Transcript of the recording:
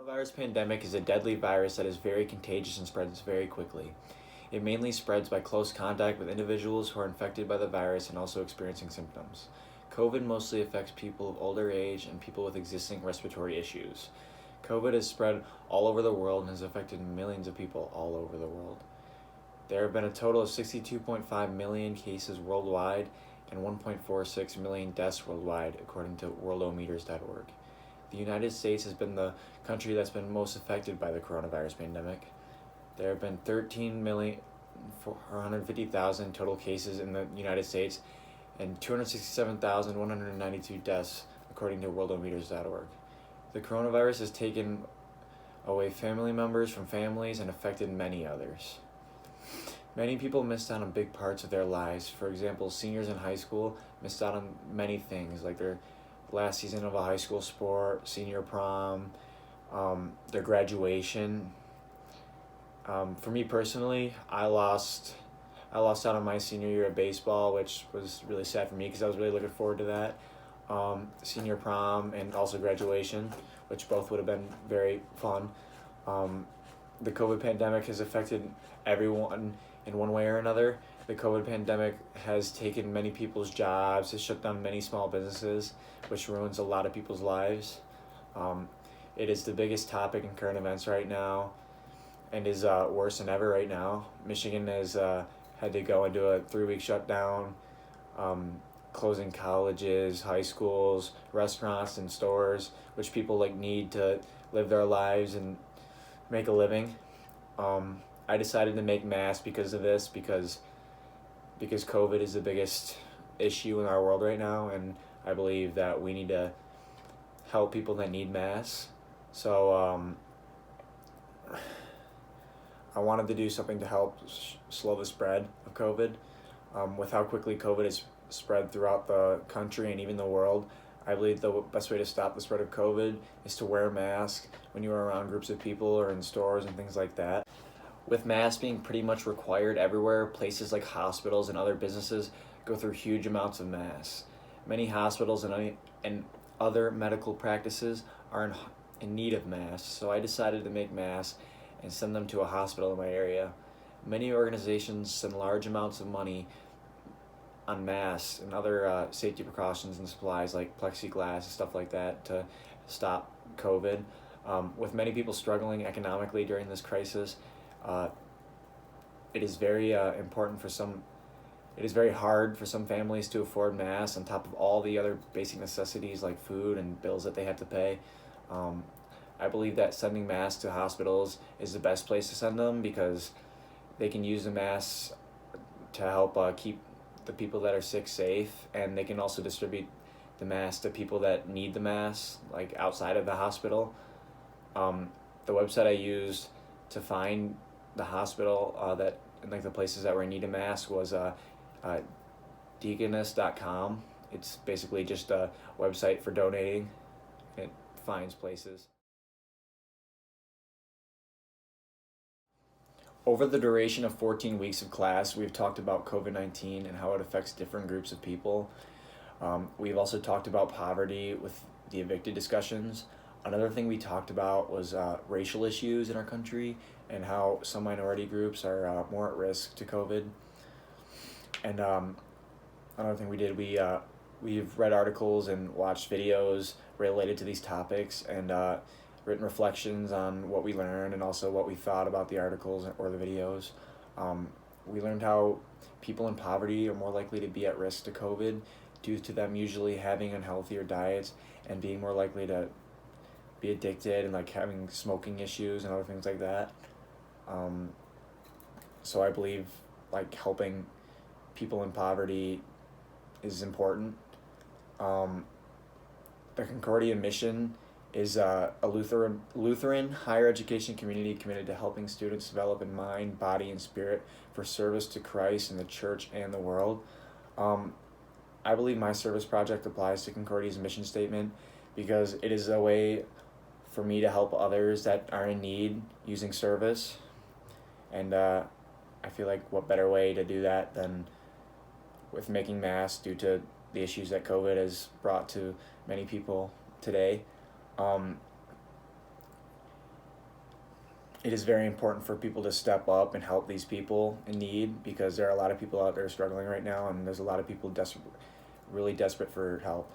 Coronavirus pandemic is a deadly virus that is very contagious and spreads very quickly. It mainly spreads by close contact with individuals who are infected by the virus and also experiencing symptoms. COVID mostly affects people of older age and people with existing respiratory issues. COVID has spread all over the world and has affected millions of people all over the world. There have been a total of 62.5 million cases worldwide and 1.46 million deaths worldwide, according to worldometers.org. The United States has been the country that's been most affected by the coronavirus pandemic. There have been 13,450,000 total cases in the United States and 267,192 deaths, according to worldometers.org. The coronavirus has taken away family members from families and affected many others. Many people missed out on big parts of their lives. For example, seniors in high school missed out on many things, like their last season of a high school sport, senior prom, their graduation. For me personally, I lost out on my senior year of baseball, which was really sad for me because I was really looking forward to that. Senior prom and also graduation, which both would have been very fun. The COVID pandemic has affected everyone in one way or another. The COVID pandemic has taken many people's jobs, has shut down many small businesses, which ruins a lot of people's lives. It is the biggest topic in current events right now and is worse than ever right now. Michigan has had to go into a 3-week shutdown, closing colleges, high schools, restaurants, and stores, which people need to live their lives and make a living. I decided to make masks because of this, because COVID is the biggest issue in our world right now, and I believe that we need to help people that need masks. So I wanted to do something to help slow the spread of COVID. With how quickly COVID is spread throughout the country and even the world, I believe the best way to stop the spread of COVID is to wear a mask when you are around groups of people or in stores and things like that. With masks being pretty much required everywhere, places like hospitals and other businesses go through huge amounts of masks. Many hospitals and other medical practices are in need of masks, so I decided to make masks and send them to a hospital in my area. Many organizations send large amounts of money on masks and other safety precautions and supplies like plexiglass and stuff like that to stop COVID. With many people struggling economically during this crisis, it is very important for some. It is very hard for some families to afford masks on top of all the other basic necessities like food and bills that they have to pay. I believe that sending masks to hospitals is the best place to send them because they can use the masks to help keep the people that are sick safe, and they can also distribute the masks to people that need the masks, like outside of the hospital. The website I used to find the hospital that the places that were in need of masks was deaconess.com. It's basically just a website for donating. It finds places. Over the duration of 14 weeks of class, we've talked about COVID-19 and how it affects different groups of people. We've also talked about poverty with the evicted discussions. Another thing we talked about was racial issues in our country and how some minority groups are more at risk to COVID. And another thing we did, we've read articles and watched videos related to these topics and written reflections on what we learned and also what we thought about the articles or the videos. We learned how people in poverty are more likely to be at risk to COVID due to them usually having unhealthier diets and being more likely to be addicted and having smoking issues and other things like that. So I believe helping people in poverty is important. The Concordia mission is a Lutheran higher education community committed to helping students develop in mind, body, and spirit for service to Christ and the church and the world. I believe my service project applies to Concordia's mission statement because it is a way for me to help others that are in need using service. And I feel like what better way to do that than with making masks due to the issues that COVID has brought to many people today. it is very important for people to step up and help these people in need, because there are a lot of people out there struggling right now, and there's a lot of people really desperate for help.